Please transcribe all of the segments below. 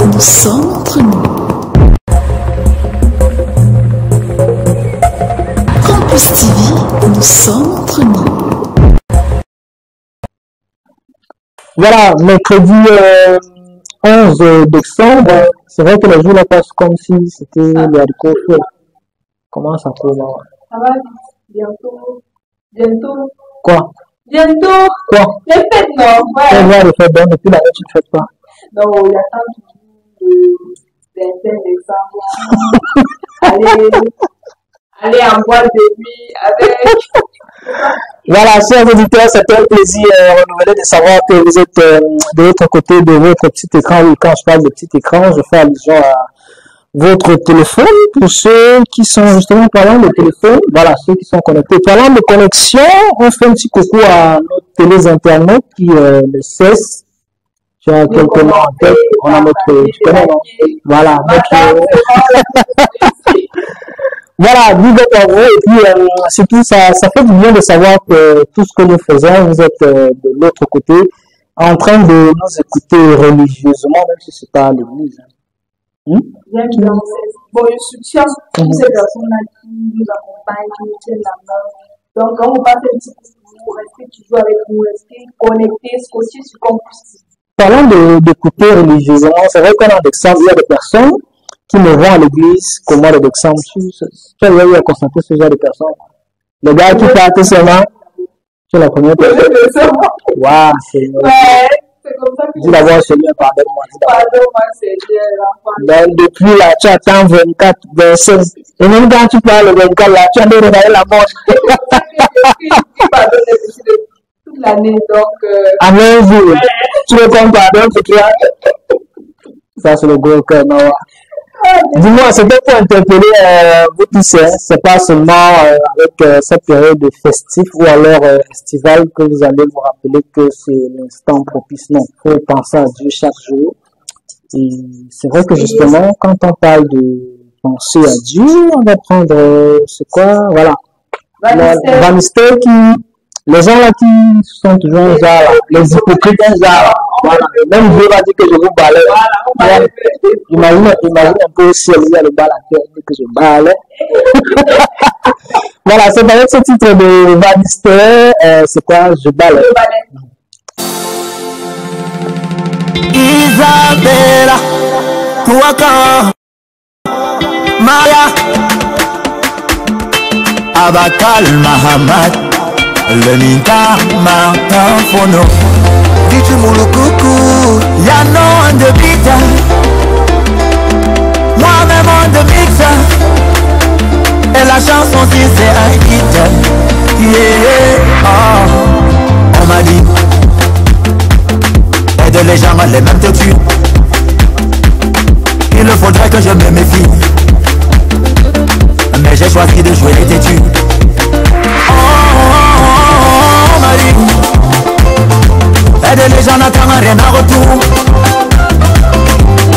nous sommes entre nous. Campus TV, nous sommes entre nous. Voilà, mercredi 11 décembre, c'est vrai que les jours là passent comme si c'était les haricots chauds. Comment ça tourne? Ça va bientôt. Bientôt. Quoi? Bientôt. Quoi? Les fêtes, non? Ouais. C'est vrai, les fêtes, donc depuis l'année, tu ne fêtes pas. Non, il y a tant d'exemples. Aller en boîte de nuit avec. Voilà, chers auditeurs, c'est un plaisir renouvelé de savoir que vous êtes de l'autre côté de votre petit écran. Oui, quand je parle de petit écran, je fais allusion à votre téléphone. Pour ceux qui sont justement parlant de téléphone, voilà, ceux qui sont connectés. Parlant de connexion, on fait un petit coucou à notre télé internet qui ne cesse. Tu as quelques noms en tête, on a notre, tu connais, non? Voilà, notre, voilà, big up à vous, et puis, surtout, ça fait du bien de savoir que tout ce que nous faisons, vous êtes de l'autre côté, en train de nous écouter religieusement, même si c'est pas à l'église. Bon, je soutiens toutes ces personnes-là qui nous accompagnent, qui nous tiennent la main. Donc, quand on passe un petit coup, restez toujours avec nous, restez connectés, scotchés sur Campus. Parlant d'écouter religieusement, c'est vrai qu'on a d'exemples, il y a des personnes qui me vont à l'église comme moi d'exemple. Tu as eu à constater ce genre de personnes. Les gars qui partent seulement, tu es la première personne. Waouh, c'est comme ça que dis d'abord, Seigneur, pardonne-moi. Pardonne-moi, Seigneur. Donc, depuis là, tu attends 24, 25. Et même quand tu parles le 24, là, tu as de regarder la mort. Toute l'année, donc. Amen, vous. Tu le comptes pardon pour toi. Ça, c'est le gros cœur, non? Dis-moi, c'était pour interpeller vous tous, hein. C'est pas seulement avec cette période de festif ou alors estivale que vous allez vous rappeler que c'est l'instant propice. Non, il faut penser à Dieu chaque jour. Et c'est vrai que justement, quand on parle de penser à Dieu, on va prendre, c'est quoi? Voilà. Vanité qui, les gens là qui sont toujours genre, les hypocrites genre, voilà. Même Dieu va dire que je vous balaye. Voilà. Imagine un peu si elle y a le bal à terre, que je balaye. Voilà, c'est avec ce titre de Vaniste, c'est quoi? Je balaye. Isabella, Touaka, Maya, Abakal Mahamad, Leninka, Martin Fono, Ditu Moulou Yano and the Bita, moi-même on the mixer, et la chanson si c'est un hit, yeah, oh, on m'a dit, aide les gens, les mêmes te tuent, il faudrait que je me méfie, mais j'ai choisi de jouer les têtus. Aide les gens n'attendent rien en retour.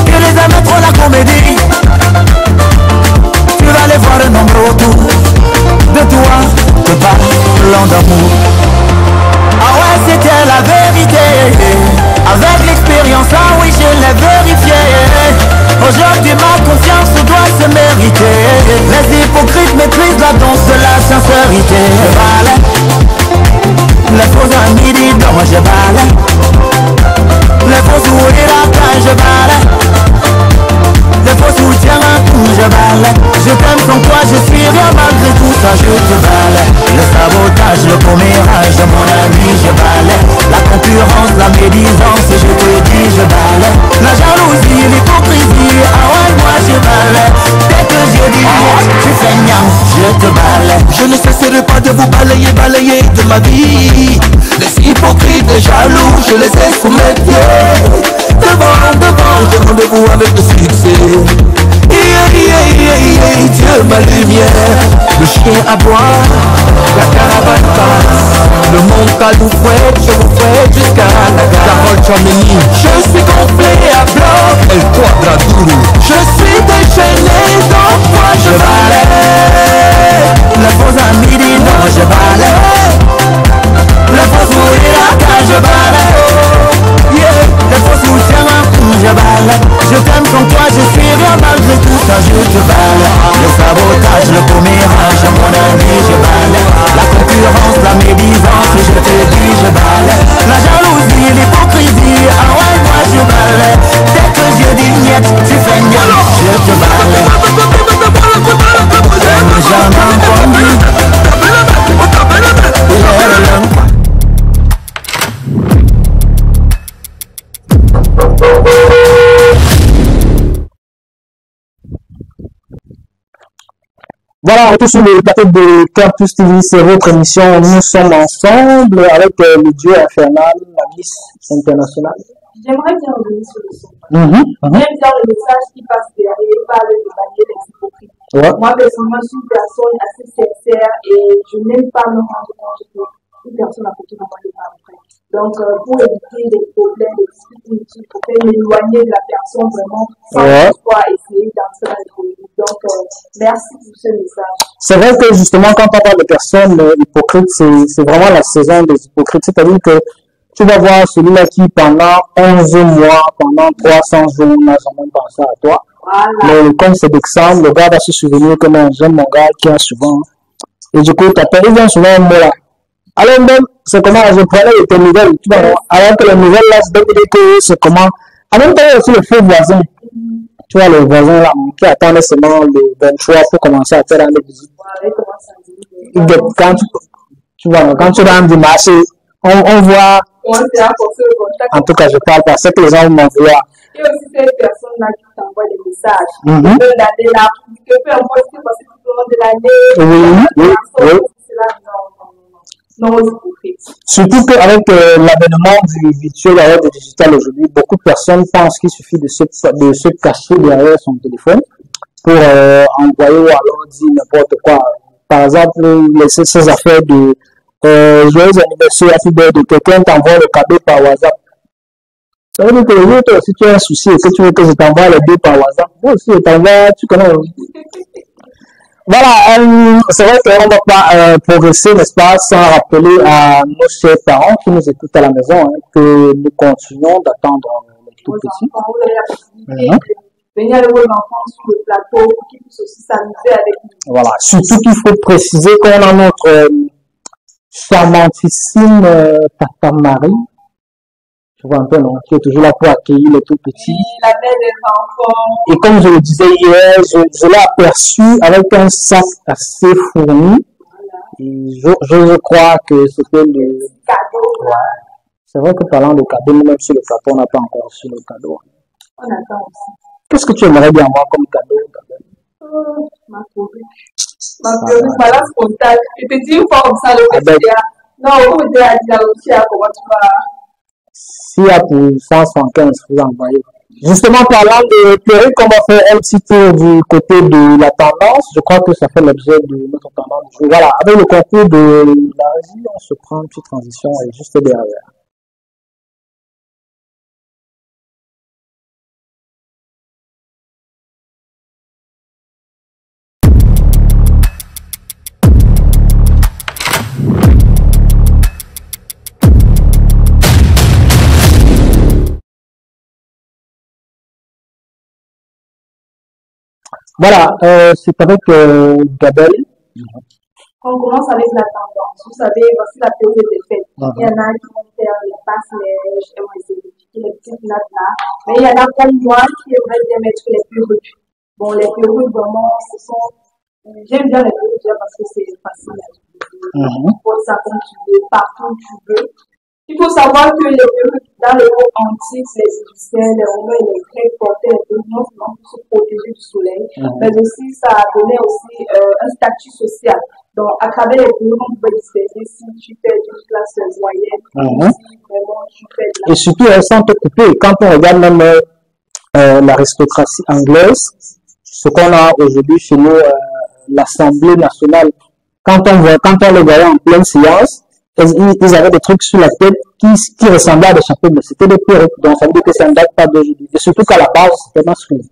Tu les aimes trop la comédie. Tu vas les voir un nombre autour de toi, te bat plein d'amour. Ah ouais, c'était la vérité. Avec l'expérience, ah oui, je l'ai vérifié. Aujourd'hui ma confiance doit se mériter. Les hypocrites maîtrisent la danse de la sincérité. Je valais les faux amis disent non, je valais. Les faux sourires à quand je valais. Les faux soutiens à tout, je valais. Je t'aime sans toi, je suis rien malgré tout ça, je te valais. Le sabotage, le commérage, mon ami, je valais. La concurrence, la médisance, je te dis, je valais. La jalousie, l'hypocrisie, ah ouais, moi je valais. Dès que je dis, tu fais niam, je te valais. Je ne cesserai pas de vous balayer, balayer de ma vie. Les hypocrites, les jaloux, je les ai sous mes pieds. Devant, devant, j'ai rendez-vous avec le succès. Dieu ma lumière. Le chien aboie, la caravane passe. Le monde vous fouette, je vous fouette jusqu'à la gare. Carole Chamini, je suis gonflé à bloc. El Quadraduro, je suis déchaîné, donc moi je valais. La fausse à midi, non je valais. La fausse mourir à quand je valais. Yeah, la fausse soutien, je valais. Je t'aime Voilà, on est sur le plateau de Campus TV, c'est votre émission. Nous sommes ensemble avec le duo infernal, la Miss internationale. J'aimerais bien revenir sur le son. J'aime bien le message qui passe derrière, parle de manière d'hypocrite. Ouais. Moi, personnellement, je suis une personne assez sincère et je n'aime pas me rendre compte qu'une personne à côté de moi n'est pas vraie. Donc, pour éviter des problèmes, des disputes inutiles, pour m'éloigner de la personne vraiment sans pouvoir essayer d'entrer dans les problèmes. Donc, merci pour ce message. C'est vrai que justement, quand on parle de personnes hypocrites, c'est vraiment la saison des hypocrites. C'est-à-dire que tu vas voir celui-là qui, pendant 11 mois, pendant 300 jours, n'a jamais pensé à toi. Voilà. Mais comme c'est d'exemple, le gars va se souvenir que non, j'aime mon gars qui a souvent. Et du coup, il vient souvent un mot là. Alors même, c'est comment je prenais tes nouvelles, tu vois, alors que les nouvelles là, c'est que c'est comment. En même temps, il y a aussi le faux voisin. Tu vois, le voisin là, qui attendait seulement le 23 pour commencer à faire les visites. Quand tu vois, quand tu rentres du marché, on voit. En tout cas, je parle pas, c'est que les gens m'envoient. Et aussi ces personnes-là qui t'envoient des messages. De l'année là, que peu importe ce qui passe tout au long de l'année. Oui. Non, surtout qu'avec l'avènement du virtuel et du digital aujourd'hui, beaucoup de personnes pensent qu'il suffit de se cacher derrière son téléphone pour envoyer ou alors dire n'importe quoi. Par exemple, ces affaires de joyeux anniversaire, happy birthday, quelqu'un t'envoie le cadeau par WhatsApp. Ça veut dire que toi, si tu as un souci et que tu veux que je t'envoie les deux par WhatsApp, moi aussi je t'envoie, tu connais. Voilà, c'est vrai qu'on ne va pas progresser, n'est-ce pas, sans rappeler à nos chers parents qui nous écoutent à la maison que nous continuons d'attendre les tout petits. Venir avec vos enfants sur le plateau pour qu'ils puissent aussi s'amuser avec nous. Voilà, surtout qu'il faut préciser qu'on a notre charmantissime Tata Marie. Tu vois un peu, non, qui est toujours là pour accueillir les tout petits. Oui, la mère des enfants. Et comme je le disais hier, je l'ai aperçu avec un sac assez fourni. Et je crois que c'était le cadeau. Ouais. C'est vrai que parlant de cadeau, même sur le plateau, on n'a pas encore reçu le cadeau. On attend aussi. Qu'est-ce que tu aimerais bien avoir comme cadeau? Ma perruque. Ma perruque, voilà spontanée. Je te dis une fois comme ça, le petit. Non, vous me dites à dire aussi comment tu vas. S'il y a pour 175, vous envoyez. Justement, parlant de perruque, on va faire un petit tour du côté de la tendance. Je crois que ça fait l'objet de notre tendance du jour. Voilà, avec le concours de la régie, on se prend une petite transition et juste derrière. Voilà, c'est avec Gabel. On commence avec la tendance. Vous savez, voici la période des fêtes. Il y en a qui vont faire les passes-lèges, et vont essayer de piquer les petites nattes là. Mais il y en a comme moi qui aimeraient bien mettre les perruques. Bon, les perruques, vraiment, ce sont. J'aime bien les perruques parce que c'est facile à utiliser. Tu portes ça comme tu veux, partout où tu veux. Il faut savoir que les perruques, dans les époques antiques, les Égyptiens, les Romains et les Grecs portaient les perruques non seulement pour se protéger du soleil, mais aussi ça donnait aussi un statut social. Donc, à travers les perruques, on pouvait distinguer si tu fais d'une classe moyenne, si vraiment tu fais de la... Et surtout, elles sont coupées. Quand on regarde même l'aristocratie anglaise, ce qu'on a aujourd'hui chez nous, l'Assemblée nationale, quand on les voyait en pleine séance, ils avaient des trucs sur la tête qui ressemblaient à des chapeaux, mais c'était des perruques. Donc, ça veut dire que ça ne date pas d'aujourd'hui. Et surtout qu'à la base, c'était masculin.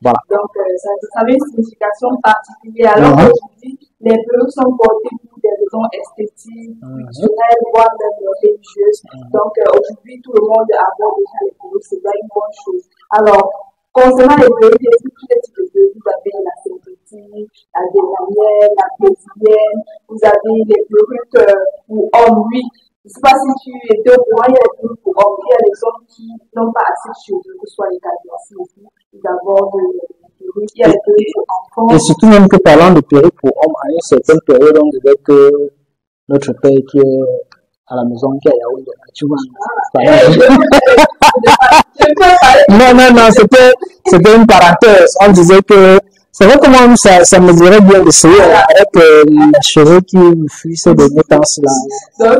Voilà. Donc, ça avait une signification particulière. Alors qu'aujourd'hui, les perruques sont portées pour des raisons esthétiques, culturelles, voire même religieuses. Donc, aujourd'hui, tout le monde aborde déjà les perruques. C'est pas une bonne chose. Alors, concernant les perruques, il y a tous les types de perruques. Vous avez la synthétique, la dénamienne, la brésilienne. Vous avez les perruques pour hommes, oui. Je ne sais pas si tu étais au courant, il y a des perruques pour hommes. Il y a les hommes qui n'ont pas assez de cheveux, que ce soit les calvities aussi. Ils abordent les perruques. Il y a les perruques pour enfants. Et surtout même que parlant de perruques pour hommes, à une certaine période, on disait que notre père qui est à la maison, qui est à Yaoundé, tu vois. Non, c'était une parenthèse. On disait que C'est vrai que moi, ça me dirait bien d'essayer avec les cheveux qui me fuient ces derniers temps-là. Donc,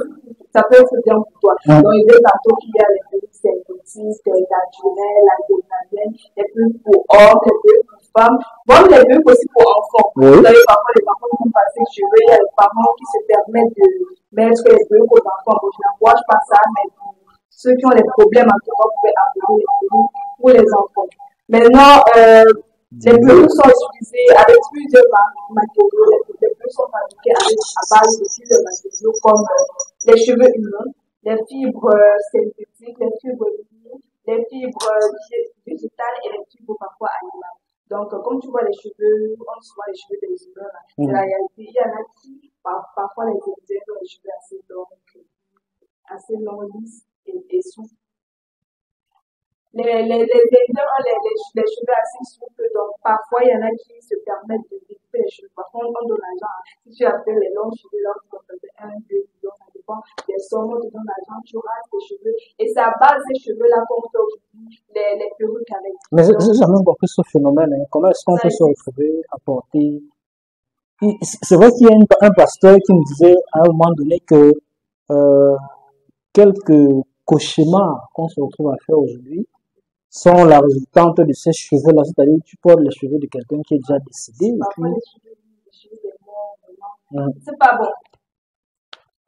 ça peut être bien pour toi. Donc, il y a tantôt qu'il y a les perruques synthétiques, naturelles, alternatives, les perruques pour hommes, les perruques pour femmes, bon, les perruques aussi pour enfants. Oui. Vous avez parfois les parents qui ont passé les cheveux, il y a les parents qui se permettent de mettre les perruques aux enfants. Bon, je n'encourage pas ça, mais ceux qui ont des problèmes, en tout cas, vous pouvez appeler les perruques pour les enfants. Maintenant, les perruques sont utilisées avec plusieurs matériaux. Les perruques sont fabriquées à base de plusieurs matériaux comme les cheveux humains, les fibres synthétiques, les fibres liquides, les fibres végétales et les fibres parfois animales. Donc, comme tu vois les cheveux, on dit souvent les cheveux des humains, c'est la réalité. Il y en a qui, parfois, les indiens ont les cheveux assez longs, lisses et souples. Les Indiens ont les cheveux assez souples, donc parfois il y en a qui se permettent de découper les cheveux. Parfois on donne l'argent. Si tu as fait les longs cheveux, là, tu vas faire 1, 2 millions, ça dépend des sommes, on te donne l'argent, tu rases tes cheveux. Et c'est à base des cheveux-là qu'on fait aujourd'hui les perruques avec. Mais j'ai jamais compris ce phénomène. Hein. Comment est-ce qu'on peut se retrouver à porter. C'est vrai qu'il y a un pasteur qui me disait à un moment donné que quelques cauchemars qu'on se retrouve à faire aujourd'hui sont la résultante de ces cheveux-là. C'est-à-dire que tu portes les cheveux de quelqu'un qui est déjà décédé. Parfois, les cheveux des morts, c'est pas bon.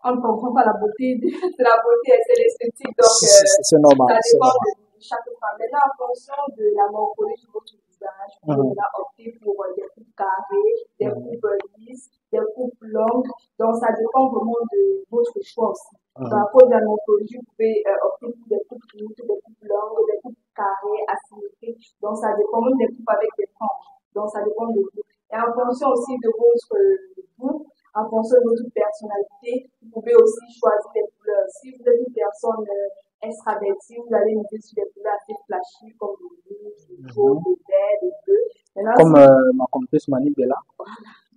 On ne comprend pas la beauté, c'est la beauté, c'est l'esthétique, donc c'est normal. Ça dépend de chaque femme. Maintenant, en fonction de la morphologie de votre visage, vous pouvez opter pour des coupes carrées, des coupes lisses, des coupes longues, donc ça dépend vraiment de votre choix aussi. Par rapport à la morphologie, vous pouvez opter pour des coupes courtes, des coupes longues, des coupes carrées, asymétriques, donc ça dépend même des coupes avec des franges, donc ça dépend de vous. Et en fonction aussi de votre goût, en fonction de votre personnalité, vous pouvez aussi choisir les couleurs. Si vous êtes une personne extravertie, vous allez miser sur des couleurs assez flashy comme le rouge, le jaune, le vert, le bleu. Maintenant, comme ma comtesse Mani Bella,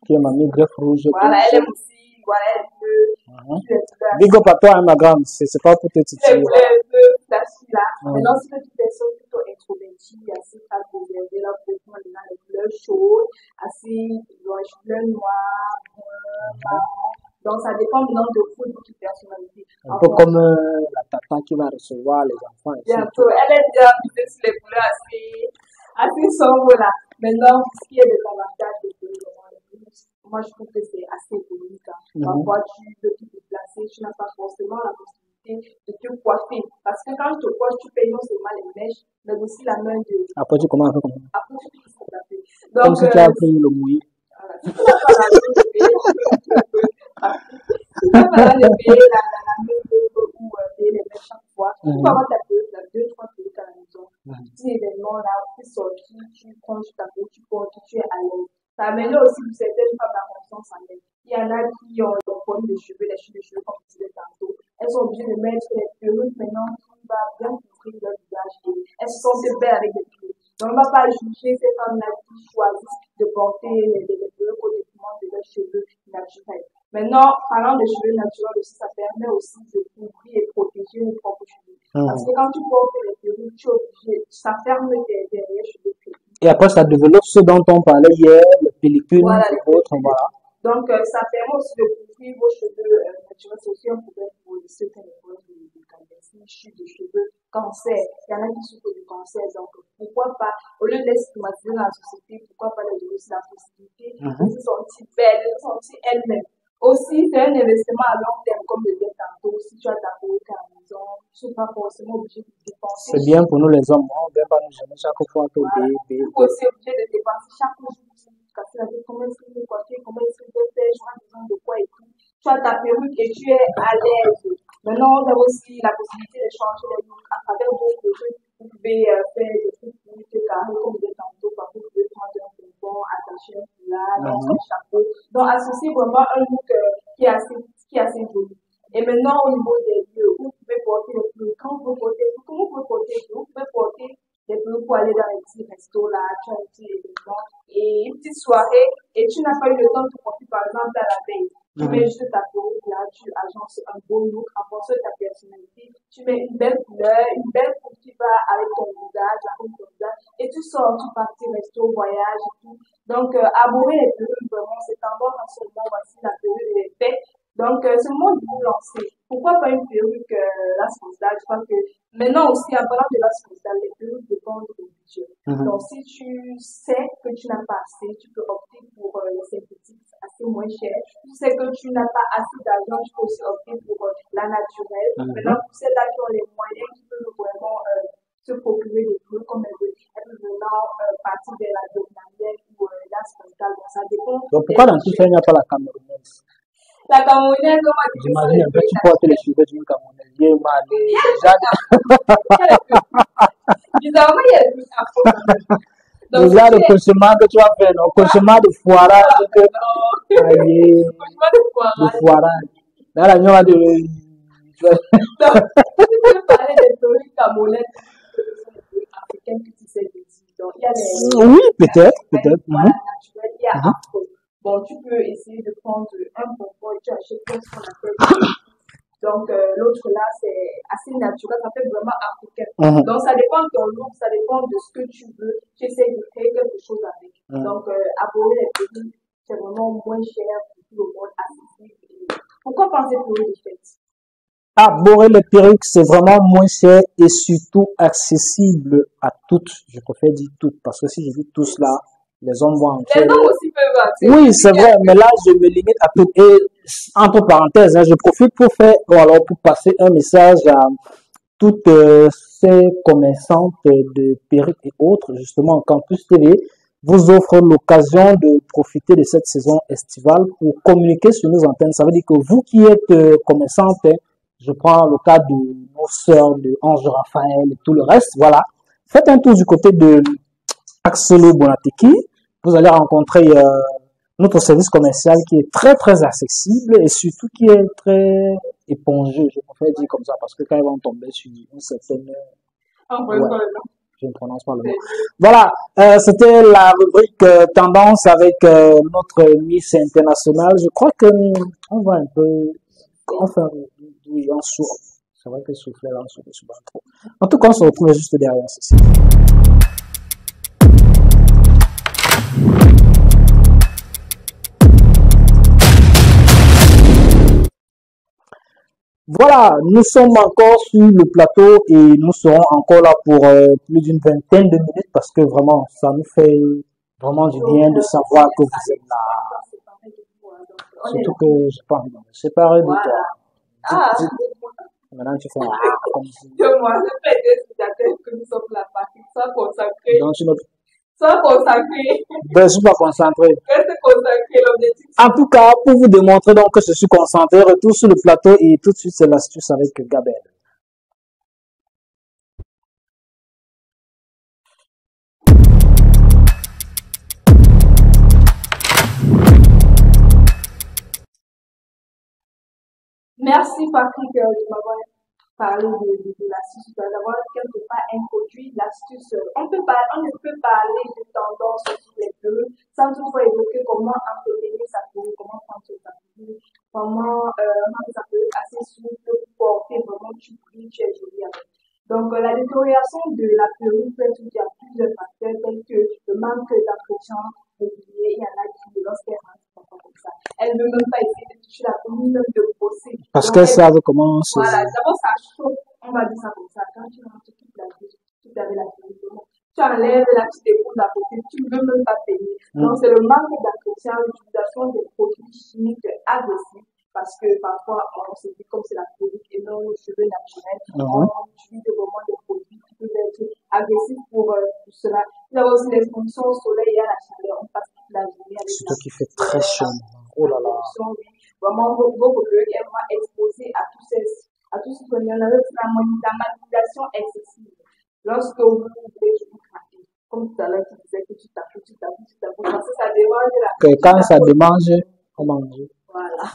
qui est ma greffe rouge. Voilà, elle aime aussi, voilà, elle veut. Big up à toi, hein, ma grande, c'est pas pour te titiller. Les couleurs flashy là. Maintenant, si vous êtes une personne plutôt introvertie, assez calme, réservée, là, vous pouvez prendre les couleurs chaudes, assez blanches, couleurs noires, marron. Donc, ça dépend maintenant de vous, de votre personnalité. Un peu comme la tata qui va recevoir les enfants. Bientôt, elle est déjà visée sur les couleurs assez sombres là. Maintenant, ce qui est des avantages de moi je trouve que c'est assez économique. Parfois, tu veux te déplacer, tu n'as pas forcément la possibilité de te coiffer. Parce que quand tu te coiffes, tu payes non seulement les mèches, mais aussi la main de. Après, tu commences à faire comme ça. Après, tu commences à taper. Comme si tu as pris le mouillé. Voilà, tu peux pas la main de payer. Tu peux pas la payer la main de ou payer les mèches chaque fois. Tu peux avoir ta période, 2-3 périodes à la maison. Petit événement là, tu sortis, tu prends ta peau, tu portes, tu es à l'aise. Ça améliore aussi pour certaines femmes la confiance en elles. Il y en a qui ont des problèmes de cheveux, les cheveux comme je disais tantôt. Elles sont obligées de mettre les perruques maintenant qui va bien couvrir leur visage et elles sont censées belles avec des perruques. Donc on ne va pas juger ces femmes-là qui choisissent de porter les perruques au détriment de leurs cheveux naturels. Maintenant, parlant des cheveux naturels aussi, ça permet aussi de couvrir et protéger nos propres cheveux. Parce que quand tu portes les perruques, tu es obligé, ça ferme tes cheveux. Et après, ça développe ce dont on parlait hier, les pellicules, voilà, les autres, voilà. Donc, ça permet aussi de couvrir vos cheveux naturels. C'est aussi un problème pour ceux qui ont des problèmes de cancer, chute de cheveux, cancer. Il y en a qui souffrent du cancer. Donc, pourquoi pas, au lieu de les stigmatiser dans la société, pourquoi pas leur donner aussi la possibilité de se sentir belle, de se sentir elle-même. Aussi, c'est un investissement à long terme, comme je disais tantôt. Si tu as ta perruque à la maison, tu n'es pas forcément obligé de dépenser. C'est bien pour nous les hommes, on ne vient pas nous gêner chaque fois que Tu es aussi obligé de dépenser chaque jour. Casser la tête, comment est-ce que je vais coiffer, comment est-ce que je vais faire, j'aurai besoin de quoi et tout. Tu as ta perruque et tu es à l'aise. Maintenant, on a aussi la possibilité de changer les looks à travers d'autres choses. Vous pouvez faire des trucs plus carrés, comme vous êtes tantôt, parfois vous pouvez prendre un bonbon, attacher un foulard, un chapeau. Donc, associer vraiment un look qui est assez joli. Et maintenant, au niveau des lieux, vous pouvez porter les perruques. Quand vous portez, comment vous pouvez porter les perruques? Vous pouvez porter les perruques pour aller dans les petits restos là, tu as un petit événement et une petite soirée et tu n'as pas eu le temps de porter par exemple à la veille. Tu mets juste ta perruque là, tu agences un beau look en fonction de ta personnalité. Tu mets une belle couleur, une belle coupe qui va avec ton visage, la coupe de ton visage, et tu sors, tu partis resto, voyage et tout. Donc, abonner les perruques, vraiment, c'est tendance en ce moment, voici la perruque, elle est faite. Donc, c'est le moment de vous lancer. Pourquoi pas une perruque Las Costal? Je crois que maintenant aussi, en parlant de Las Costal, les perruques dépendent de ton budget. Donc, si tu sais que tu n'as pas assez, tu peux opter pour les synthétiques assez moins chers. Tu sais que tu n'as pas assez d'argent, tu peux aussi opter pour la naturelle. Maintenant, pour celles-là qui ont les moyens, qui peuvent vraiment se procurer des perruques comme elles veulent maintenant partir vers la Vietnamienne ou Las Costal. Donc, ça dépend. Donc, pourquoi dans tout ça, il n'y a pas la Camerounaise? La Camerounaise, comment tu J'imagine un peu, tu portes les cheveux d'une Camerounaise. Bizarrement, il y a des afro. Déjà, le cauchemar que tu vas faire, le cauchemar de foirage. De foirage. Là, la nuit, de. Donc, tu peux parler des perruques camerounaises africaines que tu sais ici. Donc, il y a les. Oui, peut-être. Voilà, naturel, il y a afro. Bon, tu peux essayer de prendre un bonbon et tu achètes ce qu'on appelle. Donc, l'autre là, c'est assez naturel, ça fait vraiment africain. Donc, ça dépend de ton look, ça dépend de ce que tu veux. Tu essaies de créer quelque chose avec. Donc, abonner les produits, c'est vraiment moins cher pour tout le monde, accessible. Pourquoi penser pour les fêtes? Abonner les perruques, c'est vraiment moins cher et surtout accessible à toutes. Je préfère dire toutes, parce que si je dis tous là, les hommes vont entrer. Les hommes aussi peuvent accéder. Oui, c'est vrai, mais là, je me limite à tout. Et entre parenthèses, je profite pour faire, ou alors pour passer un message à toutes ces commerçantes de perruques et autres. Justement, Campus TV vous offre l'occasion de profiter de cette saison estivale pour communiquer sur nos antennes. Ça veut dire que vous qui êtes commerçante, je prends le cas de nos sœurs, de Ange Raphaël et tout le reste, voilà. Faites un tour du côté de Axelo Bonateki. Vous allez rencontrer notre service commercial qui est très, très accessible et surtout qui est très épongé, je préfère dire comme ça, parce que quand ils vont tomber sur une certaine... je ne prononce pas le mot. Voilà, c'était la rubrique tendance avec notre Miss Internationale. Je crois que on va un peu... Enfin, oui, on souffle. C'est vrai que souffler là, on souffle souvent trop. En tout cas, on se retrouve juste derrière ceci. Voilà, nous sommes encore sur le plateau et nous serons encore là pour plus d'une vingtaine de minutes parce que vraiment, ça nous fait vraiment du bien de savoir que vous êtes là. Surtout que je n'ai pas envie de me séparer de toi. Maintenant, tu fais comme si... Moi, je fais des spectateurs que nous sommes là, soit consacrés. Donc, tu n'as Sois consacré. Je ne suis pas concentré. Reste consacré, l'objectif. En tout cas, pour vous démontrer donc que je suis concentré, retour sur le plateau et tout de suite c'est l'astuce avec Gabel. Merci Patrick de m'avoir parlé de l'astuce, d'avoir quelque part introduit l'astuce. On ne peut parler de tendance sur les deux sans toutefois évoquer comment entretenir sa peau, comment prendre sa peau, comment rendre sa peau assez souple pour porter vraiment tu brilles, tu es jolie avec. Donc la détérioration de la perruque peut être due à plusieurs facteurs tels que le manque d'entretien régulier. Il y en a qui, lorsqu'elles rentrent comme ça, elles ne veulent même pas essayer de toucher la peau, ni même de brosser. Parce qu'elles savent comment se... Voilà, d'abord ça chauffe, on va dire ça comme ça. Quand tu rentres toute la vie, tu avais la perruque, tu enlèves la petite épaule d'à côté, tu ne veux même pas payer. Donc c'est le manque d'entretien, l'utilisation des produits chimiques agressifs. Parce que parfois, on se dit comme c'est la perruque et non les cheveux naturels, on utilise vraiment des produits qui peuvent être agressifs pour cela. Il y a aussi l'exposition au soleil et à la chaleur. On passe toute la journée avec surtout qu'il fait très chaud. Oh là là. Vraiment, vos perruques est vraiment exposées à tous ces phénomènes. La manipulation excessive. Lorsque vous voulez vous craquer, comme tout à l'heure, tu disais que tu tapes, parce que ça démange la que quand ça démange, on mange. Voilà.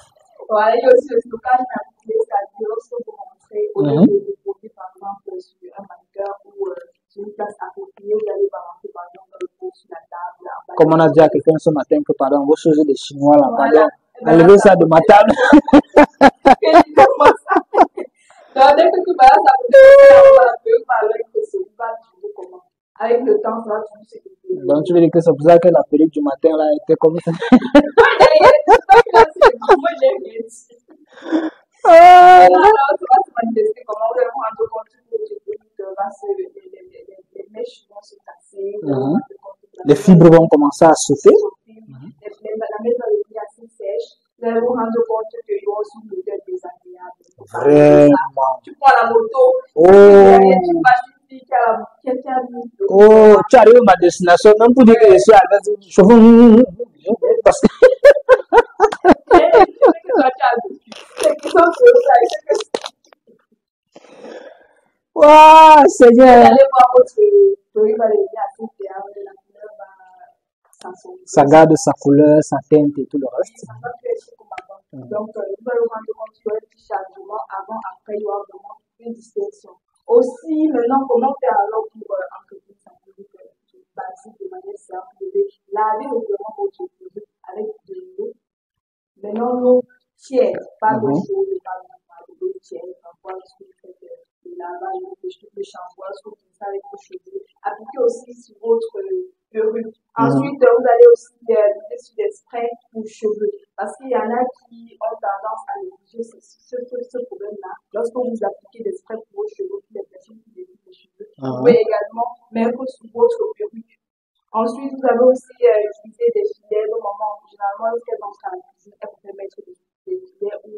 Voilà, il y a aussi le stockage manipulé, c'est-à-dire lorsque vous rentrez au lieu de poser par exemple sur un mannequin ou sur une place appropriée, vous allez balancer par exemple le pot sur la table. Comme on a dit à quelqu'un ce matin que pardon, vos choses des Chinois là, voilà. enlever ça de ma table. Donc, dès que tu vas ça peut un peu, avec que c'est pas toujours comment. Avec le temps, ça va toujours se développer. Donc, tu veux dire que c'est pour ça que la pellicule du matin, là, était comme ça. Moi, j'ai rien dit. Ah, Alors, tu vas te manifester comment vous allez rendre compte que les mèches vont se casser. les fibres vont commencer à sauter. La maison est assez sèche. Vous allez vous rendre compte qu'il y a aussi une odeur désagréable. Vraiment. Tu prends la moto, Oh. tu vas qui a Oh, tu arrives à ma destination, même pour dire que je suis à l'aise, je parce que waouh, Seigneur, ça garde sa couleur, sa teinte et tout le reste. Donc, vous allez vous rendre compte qu'il y a un petit changement avant, après, il y aura vraiment une distinction. Aussi, maintenant, comment faire alors pour entretenir sa peau basique de manière simple? Vous devez laver régulièrement votre peau avec de l'eau. Maintenant, l'eau tiède, pas d'eau chaude, pas de l'eau tiède. Parfois, lorsque vous faites le lavage, le shampoing, lorsque vous faites ça avec vos cheveux, appliquez aussi sur votre perruque. Ensuite, vous allez aussi l'utiliser sur des sprays pour cheveux. Parce qu'il y en a qui ont tendance à négliger ce problème-là. Lorsque vous appliquez des sprays pour vos cheveux, pour les personnes qui délivrent les cheveux, vous pouvez également mettre sur votre perruque. Ensuite, vous avez aussi utilisé des filets au moment, généralement, lorsqu'elles entrent à la cuisine, elles peuvent mettre des filets ou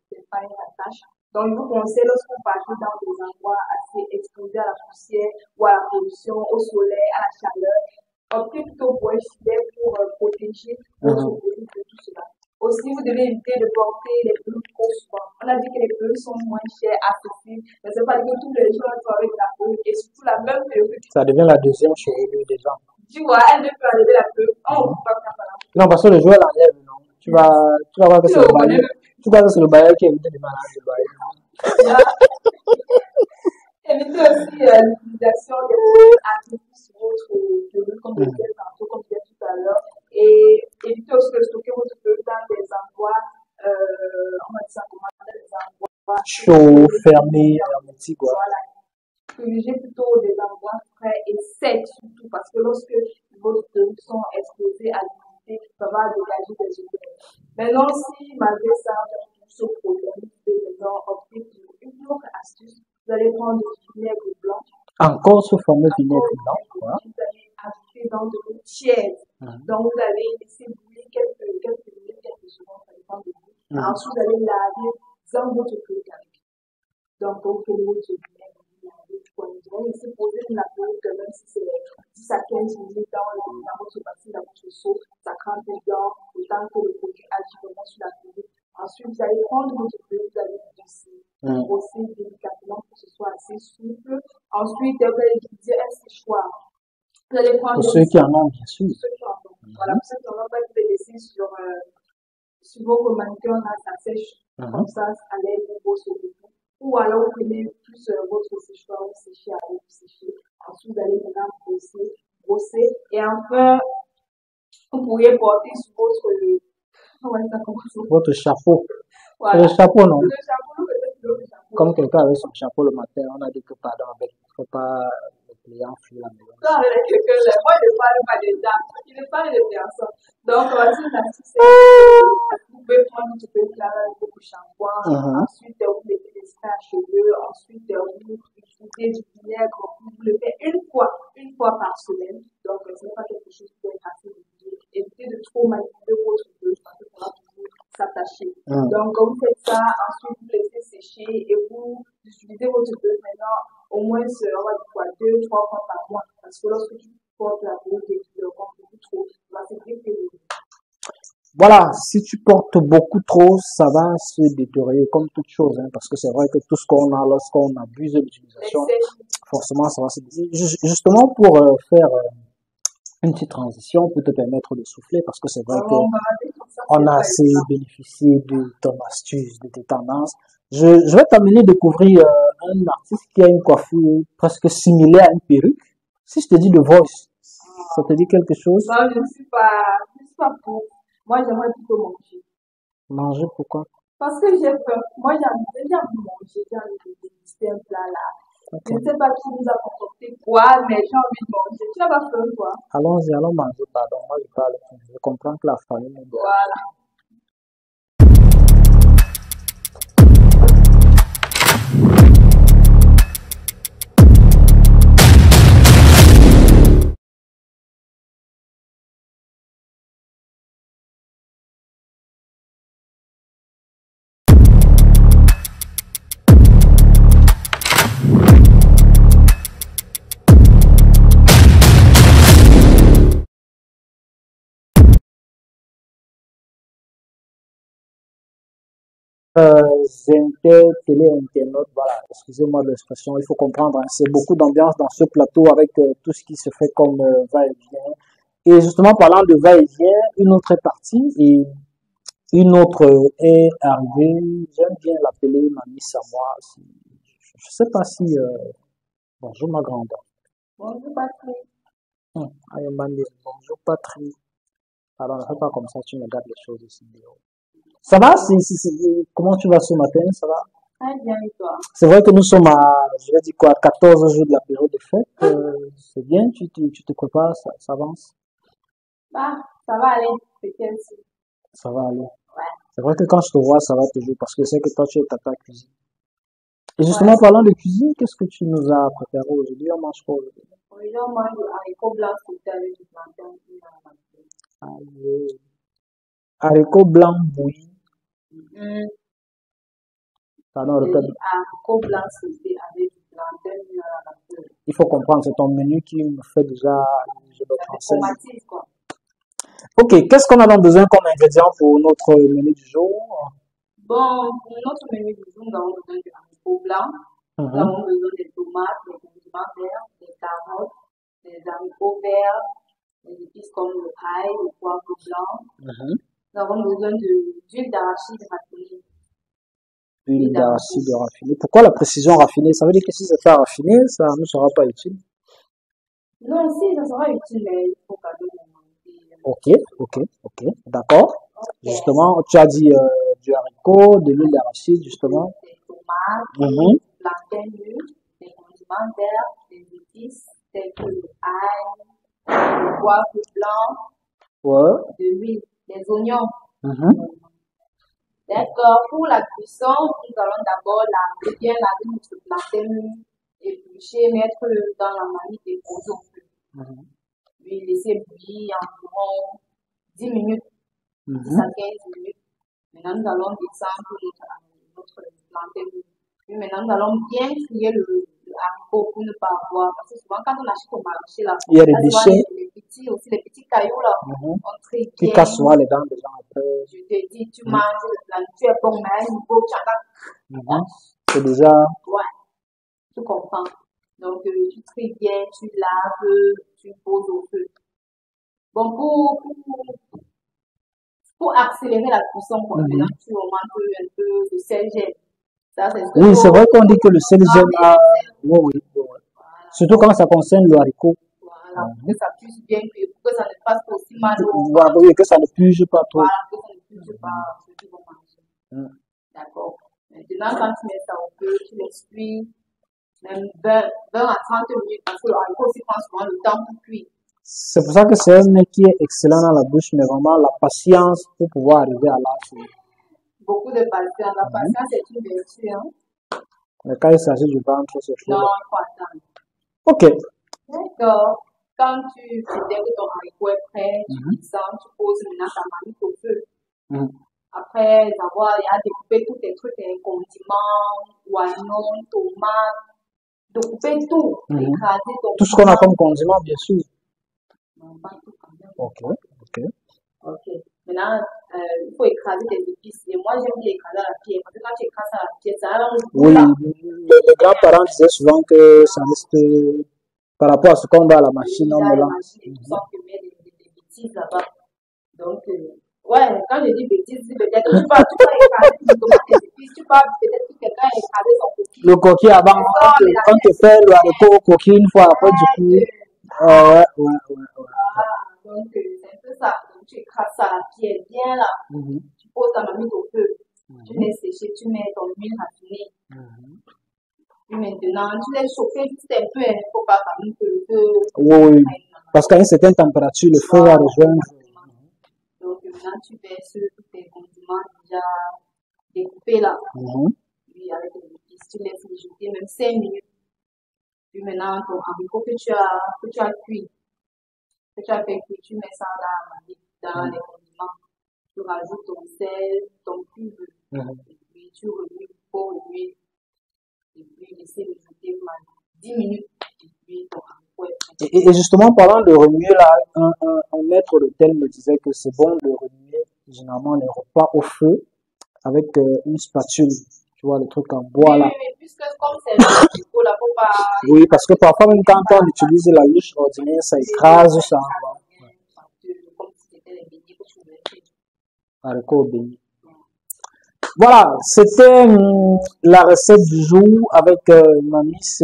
des pailles à tâche. Donc, je vous conseille, lorsque vous partez dans des endroits assez exposés à la poussière ou à la pollution, au soleil, à la chaleur, optez plutôt pour un filet pour protéger votre perruque de tout cela. Aussi, vous devez éviter de porter les perruques trop souvent. On a dit que les perruques sont moins chères, accessibles, mais c'est pas que tous les gens sont avec la perruque et surtout la même perruque. Ça devient la deuxième chevelure des gens. Tu vois, elle ne peut enlever la perruque. On ne peut pas faire ça. Non, parce que le joueur l'enlève, non. Tu vas voir que c'est le bailleur. Tu vois que c'est le bailleur qui évite de malades de bailleur. Évitez aussi l'utilisation des produits artificiels sur votre perruque, comme je disais tantôt, comme je disais tout à l'heure. Et évitez aussi de stocker votre perruque dans des endroits, on va dire ça comment, dans des endroits chaud, fermé, hermétique, quoi. Voilà. Privilégiez plutôt des endroits frais et secs, surtout parce que lorsque vos perruques sont exposées à l'humidité, ça va dégager des odeurs. Maintenant, si malgré ça, vous avez ce problème, vous pouvez opter pour une autre astuce. Vous allez prendre du vinaigre blanc. Encore ce fameux vinaigre blanc. Voilà. Vous allez ajouter dans de l'eau tiède. Donc, vous allez laisser bouillir quelques minutes, quelques secondes, ça dépend de vous. Ensuite, vous allez laver dans votre perruque avec. Donc, vous faites votre vinaigre. Vous laissez poser la perruque, même si c'est 10 à 15 minutes dans votre bassin, dans votre seau, ça crainte bien, le temps que le produit agit vraiment sur la perruque. Ensuite, vous allez prendre votre perruque, vous allez brosser délicatement pour que ce soit assez souple. Ensuite, vous allez utiliser un séchoir. Vous allez prendre pour ceux qui en ont, bien sûr. Voilà, pour ceux qui en ont pas, vous pouvez laisser sur vos mannequins, là, ça sèche. Comme ça, à l'aide de vos solutions. Ou alors, vous prenez plus votre séchoir, vous séchez avec, vous séchez. Ensuite, vous allez maintenant brosser. Et enfin, vous pourriez porter sur votre chapeau. Voilà. Le chapeau, non? Le chapeau. Comme quelqu'un avait son chapeau le matin, on a dit que pardon, il ne faut pas le client fuir la maison. Non, avec quelqu'un, moi, je ne parle pas des dames, il ne parle de personnes. Donc, voici l'astuce. Vous pouvez prendre votre perruque là avec votre shampoing. Ensuite, vous mettez des sprays à cheveux. Ensuite, vous utilisez du vinaigre. Vous le faites une fois par semaine. Donc, ce n'est pas quelque chose qui peut être assez régulier. Évitez de trop manipuler votre perruque parce que ça va toujours s'attacher. Donc, quand vous faites ça, ensuite, vous laissez sécher et vous utilisez votre perruque maintenant au moins, on va dire quoi, 2-3 fois par mois. Parce que lorsque tu portes la perruque et que tu le portes beaucoup trop, ça va se détériorer. Voilà, si tu portes beaucoup trop, ça va se détériorer comme toute chose, hein, parce que c'est vrai que tout ce qu'on a, lorsqu'on abuse de l'utilisation, forcément, ça va se détériorer. Justement, pour faire une petite transition, pour te permettre de souffler, parce que c'est vrai qu'on a assez bénéficié de ton astuce, de tes tendances. Je vais t'amener découvrir un artiste qui a une coiffure presque similaire à une perruque. Si je te dis The Voice, ça te dit quelque chose? Non, je ne suis pas pour. Moi, j'aimerais plutôt manger. Manger pourquoi? Parce que j'ai peur. Moi, j'aime manger, j'ai envie de déguster un plat là. Je ne sais pas qui nous a concocté quoi, mais j'ai envie de manger. Tu n'as pas peur, quoi? Allons-y, allons manger, pardon. Moi, je parle. Je comprends que la famille est bien. Voilà. Internautes, voilà, excusez-moi de l'expression, il faut comprendre, hein, c'est beaucoup d'ambiance dans ce plateau avec tout ce qui se fait comme va-et-vient. Et justement, parlant de va-et-vient, une autre est partie et une autre est arrivée. J'aime bien l'appeler Mamie Samoa. Je sais pas si... bonjour ma grande. Bonjour, Patrick. Bonjour Patrick. Alors, ne fais pas comme ça, tu me gardes les choses ici. Ça va? Comment tu vas ce matin? Ça va? Très bien, et toi? C'est vrai que nous sommes à, je vais dire quoi, 14 jours de la période de fête. C'est bien, tu te prépares, ça avance. Bah, ça va aller, peut-être. Ça va aller. Ouais. C'est vrai que quand je te vois, ça va toujours, parce que je sais que toi, tu es ta cuisine. Et justement, parlant de cuisine, qu'est-ce que tu nous as préparé aujourd'hui? On mange quoi aujourd'hui? Aujourd'hui, on mange du haricot blanc sauté avec du plantain. Haricots blancs bouillis. Pardon, Du répète. haricot blanc sauté avec du plantain mis dans la nature. Il faut comprendre, c'est ton menu qui me fait déjà, je le Ça fait transcende. chromatise, quoi. Ok, qu'est-ce qu'on a donc besoin comme ingrédient pour notre menu du jour? Bon, pour notre menu du jour, nous avons besoin du haricot blanc. Nous avons besoin des tomates, des condiments verts, des carottes, des haricots verts, des épices comme le ail, le poivre blanc. Nous avons besoin d'huile d'arachide raffinée. Huile d'arachide raffinée. Pourquoi la précision raffinée? Ça veut dire que si c'est pas raffiné, ça ne sera pas utile. Non, si, ça sera utile, mais il faut pas le Ok, d'accord. Okay. Justement, tu as dit du haricot, de l'huile d'arachide, justement. Des tomates, du plantain mûr, des condiments verts, des épices tels que le ail, le poivre blanc, Ouais. de l'huile, des oignons. D'accord, pour la cuisson, nous allons d'abord bien laver notre plantain mûr, éplucher, mettre dans la marmite et poser au feu. Puis laisser bouillir environ 10 minutes, 10 à 15 minutes. Maintenant, nous allons descendre notre plantain mûr. Puis maintenant, nous allons bien trier le haricot pour ne pas avoir, parce que souvent quand on achète au marché là, il y a des déchets. Les petits cailloux là, on trie qui bien. cassent souvent les dents des gens après. Je te dis, tu manges le plan, tu es bon, mais à un niveau, tu as C'est déjà. ouais, tu comprends. Donc, tu tries bien, tu laves, tu poses au feu. Bon, pour accélérer la cuisson, maintenant, tu augmentes un peu le sel gel. Ça, c'est Oui, c'est vrai qu'on dit que le sel gel a. Oui. Voilà. Surtout quand ça concerne le haricot. Voilà, pour que ça puisse bien cuire, pour que ça ne fasse pas aussi mal au Voilà, oui, que ça ne puise pas trop. Voilà, que ça ne puisse pas ceux qui vont manger. D'accord. Maintenant, quand tu mets ça au feu, tu laisses cuire même 20 à 30 minutes, parce que le haricot aussi prend souvent le temps pour cuire. C'est pour ça que c'est un mec qui est excellent dans la bouche, mais vraiment la patience pour pouvoir arriver à l'âge. Beaucoup de patience. La patience est une vertu. Hein? Mais quand il s'agit du ventre, c'est chaud. Non, il faut attendre. Ok. D'accord. Quand tu dès que ton haricot est prêt, tu descends, tu poses maintenant ta marmite au feu. Après avoir découpé tous tes trucs, tes condiments, oignons, tomates, de couper tout, écraser ton tout ce qu'on a comme condiment, bien sûr. Non, pas tout quand même. Ok. Maintenant, il faut écraser tes épices. Et moi, j'aime bien écraser à la pierre. Parce que quand tu écrases à la pierre, ça a un goût Oui, là. les grands-parents disaient souvent que ça reste par rapport à ce qu'on met à la machine, on mélange. Ils met des bêtises là-bas. Donc, ouais, quand je dis bêtises, peut-être tu vas écraser tes épices, tu vas peut-être que quelqu'un a écrasé son coquille. Le coquille avant, quand tu fais le haricot au coquille une fois après, du coup. Ouais. Donc, c'est un peu ça. Donc, tu écrases ça à la pierre bien là. Tu poses ta marmite au feu. Tu laisses sécher, tu mets ton huile raffinée. Puis maintenant, tu laisses chauffer juste un peu, il ne faut pas quand même que le feu. Oui, parce qu'à une certaine température, le feu va rejoindre. Donc maintenant, tu verses tous tes condiments déjà découpés là. Puis avec les épices, tu laisses mijoter même 5 minutes. Puis maintenant, ton haricot que tu as cuit, que tu as fait cuire, tu mets ça dans les condiments. Tu rajoutes ton sel, ton cube, et puis tu remues pour l'huile. Et puis laisser mijoter 10 minutes. Et puis ton haricot est prêt. Et justement, parlant de remuer, là, un maître d'hôtel me disait que c'est bon de remuer généralement les repas au feu avec une spatule. Tu vois, le truc en bois là. Oui, puisque comme c'est le faut là, faut pas. Oui, parce que parfois, même quand on utilise la louche ordinaire, ça écrase, ça. Comme si c'était les beignets que tu voulais faire. Haricots bénis. Voilà, c'était la recette du jour avec ma miss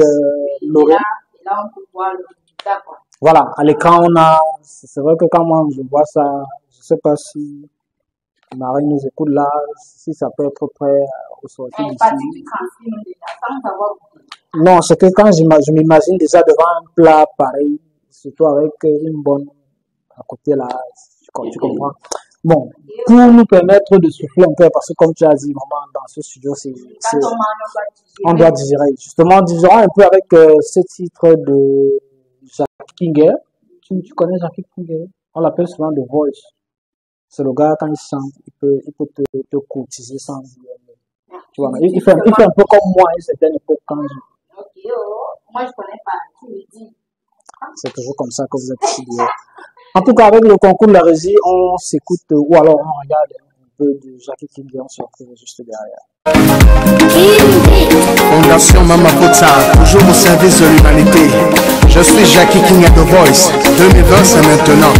Lorraine. Et là, on peut voir le résultat, quoi. Voilà, à l'écran, c'est vrai que quand moi je vois ça, je sais pas si Marie nous écoute là, si ça peut être prêt au sortir Une partie d'ici. du transfert déjà, sans savoir goûter. Non, c'est que quand je m'imagine déjà devant un plat pareil, surtout avec une bonne à côté là, tu comprends. Bon, pour nous permettre de souffler un peu, parce que comme tu as dit, maman, dans ce studio, Quand on mange, on doit digérer. Justement, digérons un peu avec ce titre de Jackie Kinger. Tu connais Jackie Kinger? On l'appelle souvent The Voice. C'est le gars, quand il chante, il peut te courtiser sans dire. Tu vois, il fait un peu comme moi à une certaine époque quand je... Ok, moi je connais pas, tu me dis. C'est toujours comme ça que vous êtes ici. En tout cas, avec le concours de la régie, on s'écoute ou alors on regarde un peu de Jackie Kinger, on se retrouve juste derrière. Fondation Mama Kota, toujours au service de l'humanité. Je suis Jackie King at The Voice. 2020, c'est maintenant.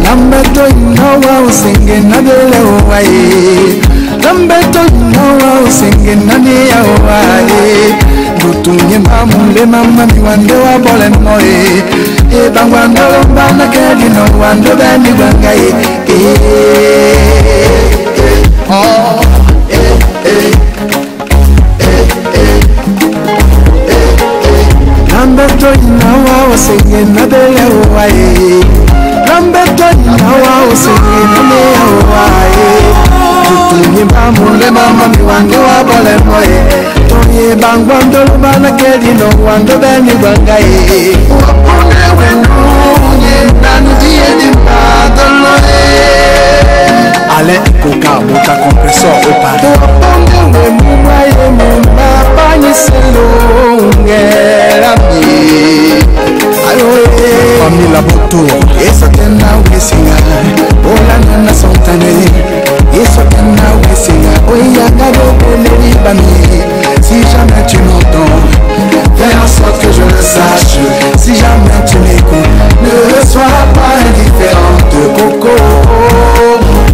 Lambeto inawa usenge nadele uwaye. Lambeto inawa usenge nane ya uwaye. Gutunye mamule mama miwande wa bole moe. Bangwando lombana kedi no wando bani wangaye. Oh, Lambeto inawa usenge nadele uwaye. Lambeto inawa usenge nane ya uwaye. Gutunye mamule mama miwande wa bole moe. Toye bangwando lombana kedi no wando bani wangaye. Alain Coca, monta compressor au palais. Famille la Boto. Et ça t'en a ouessina. Oh la nana sontané. Et ça t'en a ouessina. Oh y'a les bami. Si jamais tu m'entends, fais en sorte que je le sache. Si jamais tu m'écoutes, ne sois pas indifférente. Coco,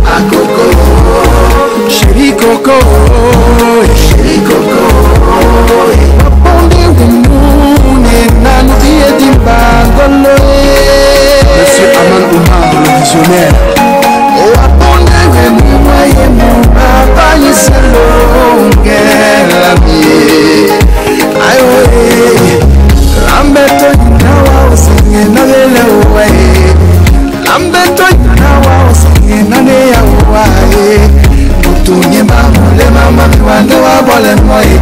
à Coco, chérie Coco, chérie Coco. Monsieur Aman Oumar, le visionnaire. Lambeto inawa usinge nadele uwae. Lambeto inawa usinge nane ya uwae. Mutunye mamule mama miwande wa bole moe.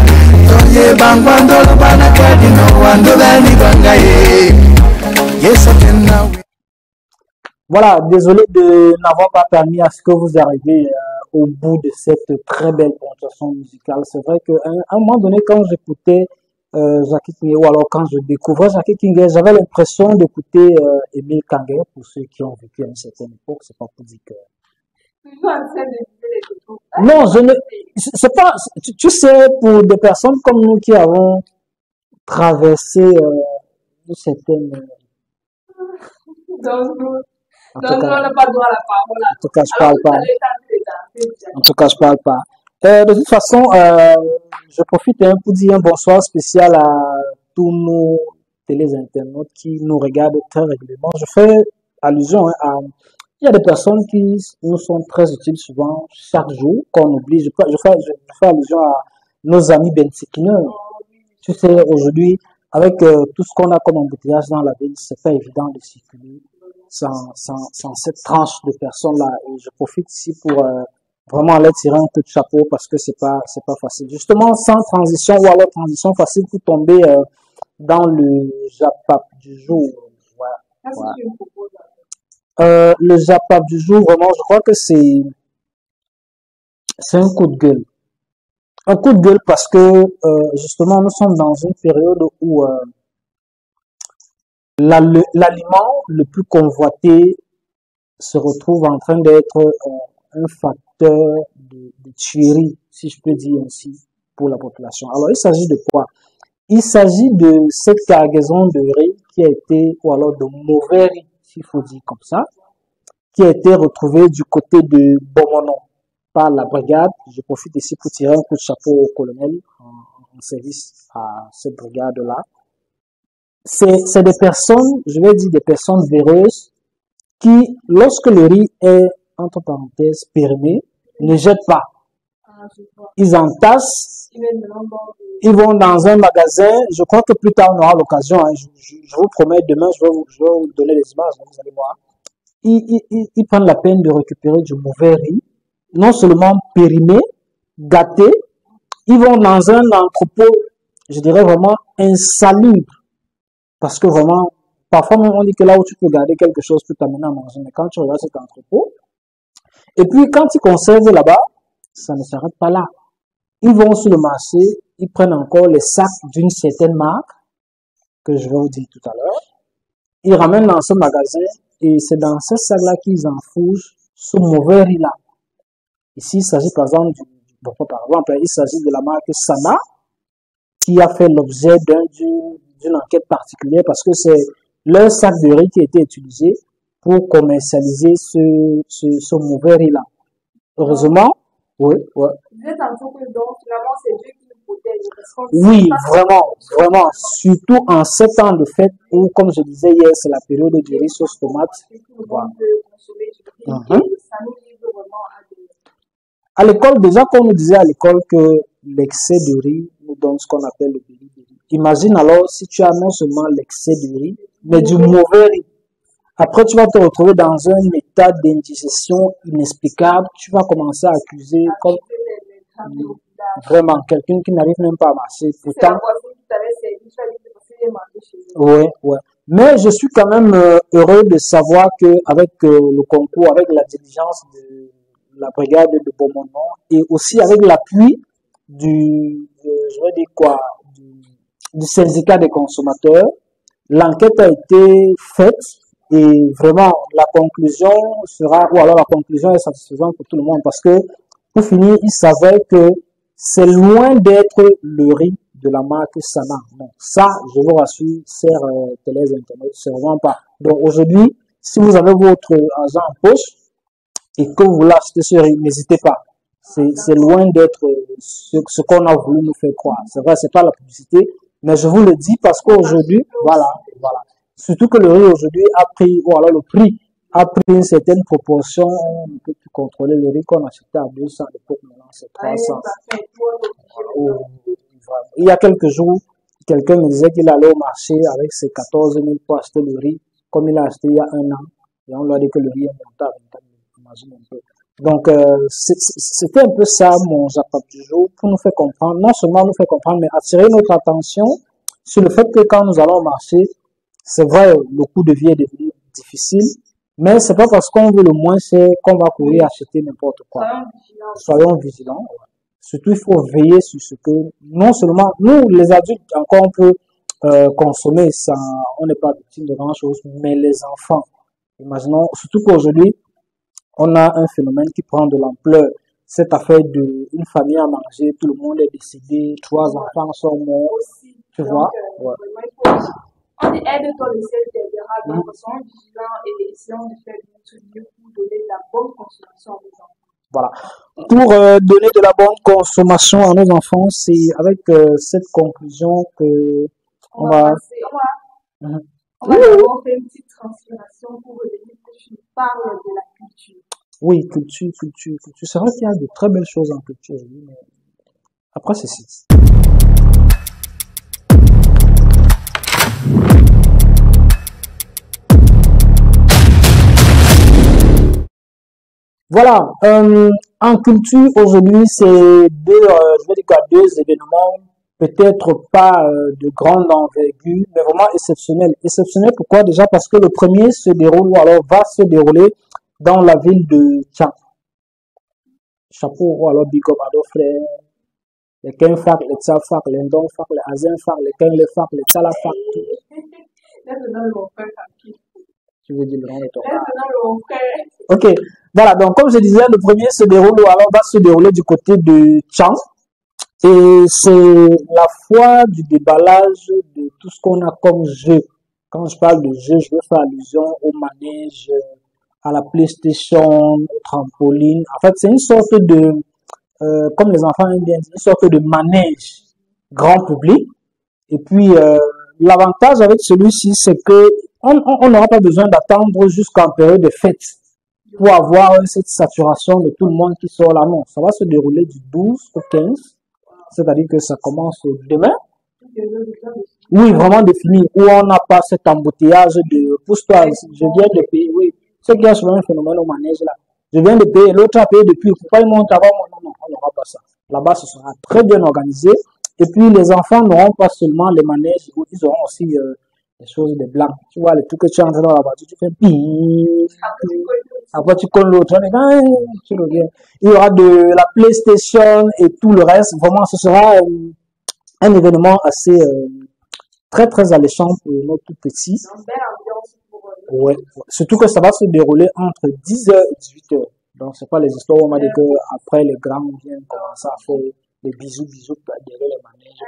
Toye bangwando lobana kadi no wando bani bangaye. Yes, I can now. Voilà, désolé de n'avoir pas permis à ce que vous arriviez au bout de cette très belle pontuation musicale. C'est vrai qu'à un moment donné, quand j'écoutais Jackie Kinger, ou alors quand je découvrais Jackie Kinger, j'avais l'impression d'écouter Émile Kanger, pour ceux qui ont vécu à une certaine époque. C'est pas pour dire que... Toujours en train de dire les choses. Non, je ne... C'est pas... Tu sais, pour des personnes comme nous qui avons traversé une certaine... Donc, En donc, tout on cas, n'a pas droit à la parole. en tout cas, je Alors, parle pas. vous allez tenter. En tout cas, je parle pas. De toute façon, je profite pour dire un bonsoir spécial à tous nos téléinternautes qui nous regardent très régulièrement. Je fais allusion à Il y a des personnes qui nous sont très utiles souvent chaque jour, qu'on oublie. Je fais allusion à nos amis bensikineurs. Tu sais, aujourd'hui, avec tout ce qu'on a comme embouteillage dans la ville, c'est pas évident de circuler sans cette tranche de personnes-là. Et je profite ici pour vraiment leur tirer un peu de chapeau parce que c'est pas facile. Justement, sans transition ou alors transition facile pour tomber dans le Japap du jour. Ouais, ouais. Le Japap du jour, vraiment, je crois que c'est un coup de gueule. Un coup de gueule parce que justement, nous sommes dans une période où l'aliment le plus convoité se retrouve en train d'être un facteur de tuerie, si je peux dire ainsi, pour la population. Alors, il s'agit de quoi? Il s'agit de cette cargaison de riz qui a été, ou alors de mauvais riz, s'il faut dire comme ça, qui a été retrouvée du côté de Bomonon par la brigade. Je profite ici pour tirer un coup de chapeau au colonel en service à cette brigade-là. C'est des personnes, je vais dire des personnes véreuses, qui, lorsque le riz est, entre parenthèses, périmé, ne jettent pas. Ils entassent, ils vont dans un magasin. Je crois que plus tard on aura l'occasion, hein, je vous promets, demain je vais vous donner les images, vous allez voir. Ils prennent la peine de récupérer du mauvais riz, non seulement périmé, gâté, ils vont dans un entrepôt, je dirais vraiment insalubre, parce que vraiment, parfois on dit que là où tu peux garder quelque chose peut t'amener à manger, mais quand tu regardes cet entrepôt, et puis quand ils conservent là-bas, ça ne s'arrête pas là. Ils vont sur le marché, ils prennent encore les sacs d'une certaine marque, que je vais vous dire tout à l'heure, ils ramènent dans ce magasin, et c'est dans ce sac-là qu'ils enfourchent ce mauvais riz-là. Ici, il s'agit par exemple il s'agit de la marque Sana, qui a fait l'objet d'une enquête particulière parce que c'est leur sac de riz qui a été utilisé pour commercialiser ce mauvais riz-là. Heureusement, oui, ouais. Vous êtes en train que donc, finalement, c'est Dieu qui nous protège. Oui, vraiment, vraiment. Surtout en 7 ans de fête où, comme je disais hier, c'est la période du riz sauce tomate. Voilà. À l'école, déjà, comme on nous disait à l'école que l'excès de riz nous donne ce qu'on appelle le bilibili. Imagine alors si tu as non seulement l'excès de riz, mais du mauvais riz. Après, tu vas te retrouver dans un état d'indigestion inexplicable. Tu vas commencer à accuser comme vraiment quelqu'un qui n'arrive même pas à marcher. Pourtant, ouais, ouais. Mais je suis quand même heureux de savoir que avec le concours, avec la diligence de la brigade de Beaumont et aussi avec l'appui je vais dire quoi, du syndicat des consommateurs, l'enquête a été faite et vraiment la conclusion est satisfaisante pour tout le monde parce que pour finir, ils savaient que c'est loin d'être le riz de la marque Sana. Donc ça, je vous rassure, chers télé internet, c'est vraiment pas. Donc aujourd'hui, si vous avez votre argent en poche et que vous voulez acheter ce riz, n'hésitez pas. C'est loin d'être ce qu'on a voulu nous faire croire. C'est vrai, c'est pas la publicité, mais je vous le dis parce qu'aujourd'hui, voilà. Surtout que le riz aujourd'hui a pris, ou alors le prix a pris une certaine proportion. On ne peut plus contrôler le riz qu'on achetait à 200 à l'époque, maintenant c'est 300. Il y a quelques jours, quelqu'un me disait qu'il allait au marché avec ses 14 000 pour acheter le riz, comme il a acheté il y a un an. Et on lui a dit que le riz est monté à 24 000. Imagine un peu. Donc, c'était un peu ça mon Japap du jour pour nous faire comprendre, non seulement nous faire comprendre, mais attirer notre attention sur le fait que quand nous allons au marché, c'est vrai, le coût de vie est devenu difficile, mais c'est pas parce qu'on veut le moins cher qu'on va courir acheter n'importe quoi. Soyons vigilants. Surtout, il faut veiller sur ce que, non seulement, nous, les adultes, encore on peut consommer sans, on n'est pas victime de grand chose, mais les enfants. Imaginons, surtout qu'aujourd'hui, on a un phénomène qui prend de l'ampleur. Cette affaire une famille à manger, tout le monde est décédé, 3 enfants sont morts. Tu vois? Ouais. On est aide-toi le ciel t'aidera, donc soyons vigilants et essayons de faire notre mieux pour donner de la bonne consommation à nos enfants. Voilà. Pour donner de la bonne consommation à nos enfants, c'est avec cette conclusion que on va d'abord faire une petite transpiration pour revenir tu parles de la culture. Oui, culture. C'est vrai qu'il y a de très belles choses en culture, oui, mais après, c'est ça. Voilà, en culture, aujourd'hui, c'est je vais dire quoi, deux événements, peut-être pas de grande envergure, mais vraiment exceptionnels. Exceptionnels, pourquoi? Déjà parce que le premier se déroule, ou alors va se dérouler dans la ville de Tchang. Chapeau, ou alors big up à nos frères, les Ken Fak, les Tsa Fak, les Ndong Fak, les Azien Fak, les Ken Le Fak, les Tala Fak, tout. Laisse-moi le mon frère tranquille. Tu veux dire le nom de ton Laisse-moi le mon frère. Ok, voilà, donc comme je disais, le premier se déroule, ou alors va se dérouler du côté de Tchang. Et c'est la fois du déballage de tout ce qu'on a comme jeu. Quand je parle de jeu, je veux faire allusion au manège, à la PlayStation, au trampoline. En fait, c'est une sorte de, comme les enfants aiment bien dire, une sorte de manège grand public. Et puis, l'avantage avec celui-ci, c'est que on n'aura pas besoin d'attendre jusqu'en période de fête pour avoir cette saturation de tout le monde qui sort là. Non, ça va se dérouler du 12 au 15. C'est-à-dire que ça commence demain. Oui, vraiment défini, où on n'a pas cet embouteillage de pousse-toi, je viens de payer, oui. C'est qu'il y a souvent un phénomène au manège là. Je viens de payer, l'autre a payé depuis, pourquoi il monte avant moi? Non, on n'aura pas ça. Là-bas, ce sera très bien organisé. Et puis, les enfants n'auront pas seulement les manèges, ils auront aussi des choses, des blancs. Tu vois, les trucs que tu entres dans la voiture, tu fais ping. Après, tu colles l'autre, tu reviens. Il y aura de la PlayStation et tout le reste. Vraiment, ce sera un événement assez très très alléchant pour nos tout petits. Ouais. Surtout que ça va se dérouler entre 10h et 18h. Donc, c'est pas les histoires où on m'a dit que après les grands viennent commencer à faire des bisous derrière les manèges.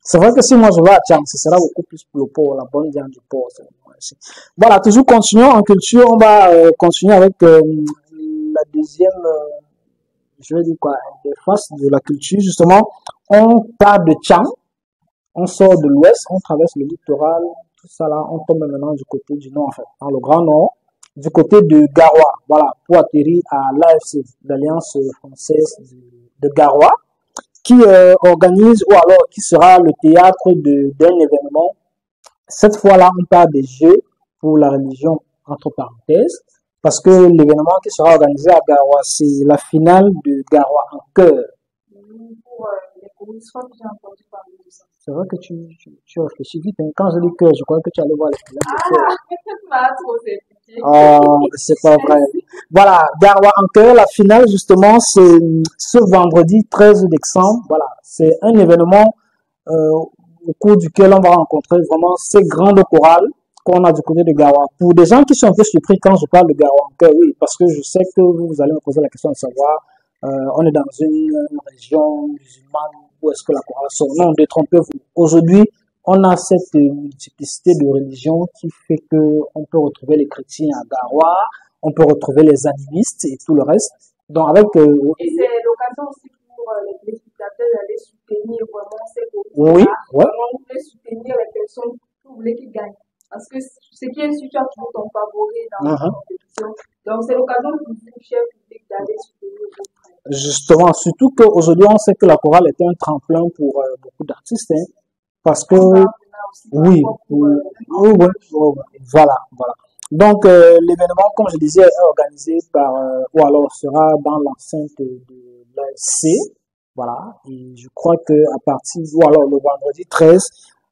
C'est vrai que si moi je vais à Tchang, ce sera beaucoup plus pour le porc, la bonne viande du porc. Voilà, toujours continuons en culture. On va continuer avec la deuxième, je vais dire quoi, interface de la culture. Justement, on part de Tchang, on sort de l'ouest, on traverse le littoral, tout ça là, on tombe maintenant du côté du nord, en fait, dans le Grand Nord, du côté de Garoua. Voilà, pour atterrir à l'AFC, l'Alliance française de Garoua, qui organise ou alors qui sera le théâtre d'un événement. Cette fois-là, on parle des jeux pour la religion, entre parenthèses, parce que l'événement qui sera organisé à Garoua, c'est la finale de Garoua en chœur. C'est vrai que tu réfléchis vite. Hein. Quand je dis chœur, je crois que tu allais voir les films. Oh, c'est pas vrai. Voilà, Garoua en chœur, la finale, justement, c'est ce vendredi 13 décembre. Voilà, c'est un événement au cours duquel on va rencontrer vraiment ces grandes chorales qu'on a du côté de Garoua. Pour des gens qui sont un peu surpris quand je parle de Garoua en chœur, oui, parce que je sais que vous allez me poser la question de savoir, on est dans une région musulmane, où est-ce que la chorale sort? Non, détrompez-vous. Aujourd'hui, on a cette multiplicité de religions qui fait que on peut retrouver les chrétiens à Garoua, on peut retrouver les animistes et tout le reste. Donc avec et c'est l'occasion aussi pour les téléspectateurs d'aller soutenir vraiment ces groupes-là. Oui, ouais. Vraiment voulez soutenir les personnes que vous voulez qu'ils gagnent. Parce que ce qui est sûr, tu as toujours ton favori dans la compétition. Donc c'est l'occasion pour le chef public d'aller soutenir vos frères. Justement, surtout qu'aujourd'hui on sait que la chorale est un tremplin pour beaucoup d'artistes, hein, parce que oui, voilà. Donc l'événement, comme je disais, est organisé par ou alors sera dans l'enceinte de l'AFC, voilà. Et je crois que à partir ou alors le vendredi 13,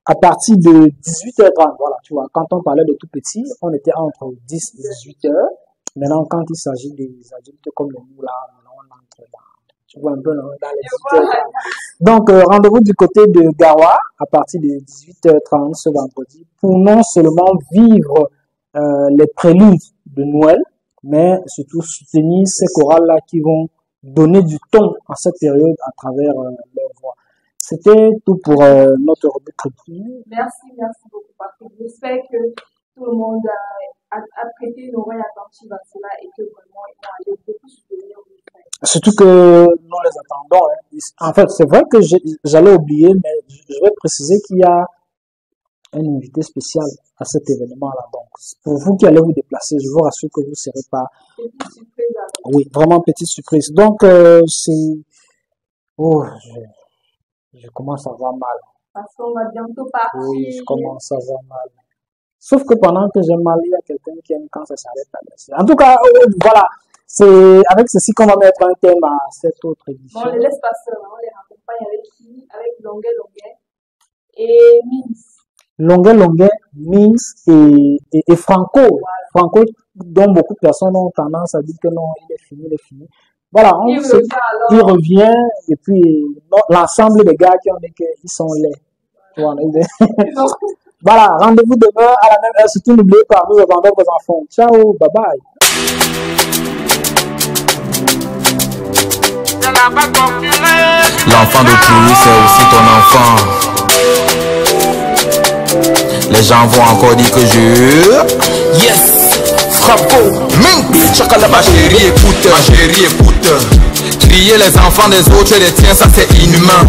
à partir de 18h30, voilà, tu vois, quand on parlait de tout petit, on était entre 10 et 18h. Maintenant, quand il s'agit des adultes comme nous là, on entre dans, tu vois un peu dans les 18h30. Donc, rendez-vous du côté de Garoua à partir de 18h30 ce vendredi pour non seulement vivre les préludes de Noël, mais surtout soutenir ces chorales-là qui vont donner du ton en cette période à travers leur voix. C'était tout pour notre rubrique culture. Merci beaucoup, Patrick. J'espère que tout le monde a prêté une oreille attentive à cela et que vraiment ils vont aller beaucoup soutenir. Surtout que nous les attendons. Hein. En fait, c'est vrai que j'allais oublier, mais je vais préciser qu'il y a un invité spécial à cet événement-là. Donc, pour vous qui allez vous déplacer, je vous rassure que vous ne serez pas... Oui, vraiment petite surprise. Donc, c'est... Oh, je commence à avoir mal. Parce qu'on va bientôt partir. Oui, je commence à avoir mal. Sauf que pendant que j'ai mal, il y a quelqu'un qui aime quand ça s'arrête à laisser. En tout cas, voilà. C'est avec ceci qu'on va mettre un thème à cette autre édition. On les laisse passer, on les raccompagne avec qui? Avec Longuet et Mins. Longuet, Mins et Franco. Voilà. Franco, dont beaucoup de personnes ont tendance à dire que non, il est fini. Voilà, il revient et puis l'ensemble des gars qui ont dit qu'ils sont laids. Voilà, voilà, rendez-vous demain à la même heure. Surtout n'oubliez pas, nous attendons vos enfants. Ciao, bye bye. L'enfant de Chloé, c'est aussi ton enfant. Les gens vont encore dire que je... Yes, Franco, Minx, Chakala, ma chérie, écoute. Crier les enfants des autres et les tiens, ça c'est inhumain.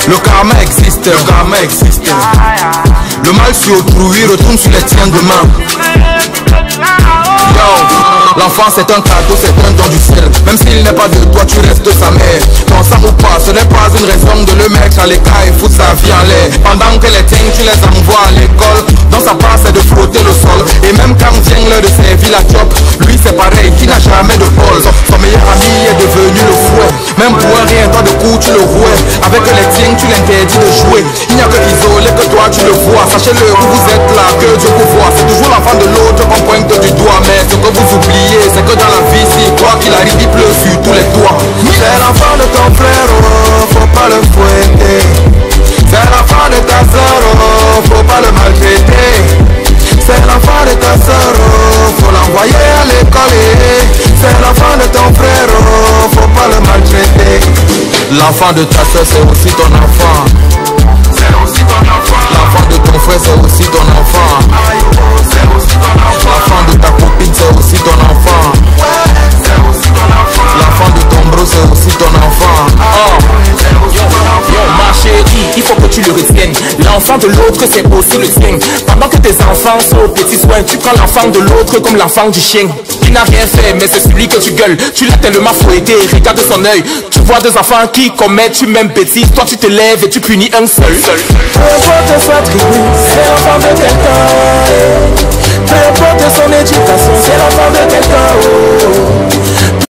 Le karma existe. Le mal sur autrui retourne sur les tiens demain. L'enfant c'est un cadeau, c'est un don du ciel. Même s'il n'est pas de toi, tu restes sa mère. Ton sang ou pas, ce n'est pas une raison de le mettre à l'écart et foutre sa vie en l'air. Pendant que les tiens, tu les envoies à l'école. Dans sa part c'est de frotter le sol. Et même quand vient l'heure de servir la job, lui c'est pareil, qui n'a jamais de bol. Son meilleur ami est devenu le fouet. Même pour un rien, toi de coup tu le rouais. Avec les tiens, tu l'interdis de jouer. Il n'y a que isolé que toi tu le vois. Sachez-le, vous êtes là, que Dieu vous voit. C'est toujours l'enfant de l'autre qu'on pointe du doigt. Mais ce que vous oubliez, c'est que dans la vie, si quoi qu'il arrive, il pleut sur tous les toits. C'est l'enfant de ton frère, oh, faut pas le fouetter. C'est l'enfant de ta soeur, oh, faut pas le maltraiter. C'est l'enfant de ta soeur, oh, faut l'envoyer à l'école. C'est l'enfant de ton frère, oh, faut pas le maltraiter. L'enfant de ta soeur, c'est aussi ton enfant. L'enfant de ton frère, c'est aussi ton enfant. L'enfant de ta copine, c'est aussi ton enfant. L'enfant de ton bro, c'est aussi ton enfant. Yo, ma chérie, il faut que tu le retiennes. L'enfant de l'autre, c'est aussi le sien. Pendant que tes enfants sont aux petits soins, tu prends l'enfant de l'autre comme l'enfant du chien. Il n'a rien fait, mais c'est celui que tu gueules. Tu l'as tellement fouetté, regarde son œil. Tu vois deux enfants qui commettent une même bêtise. Toi tu te lèves et tu punis un seul. Peu importe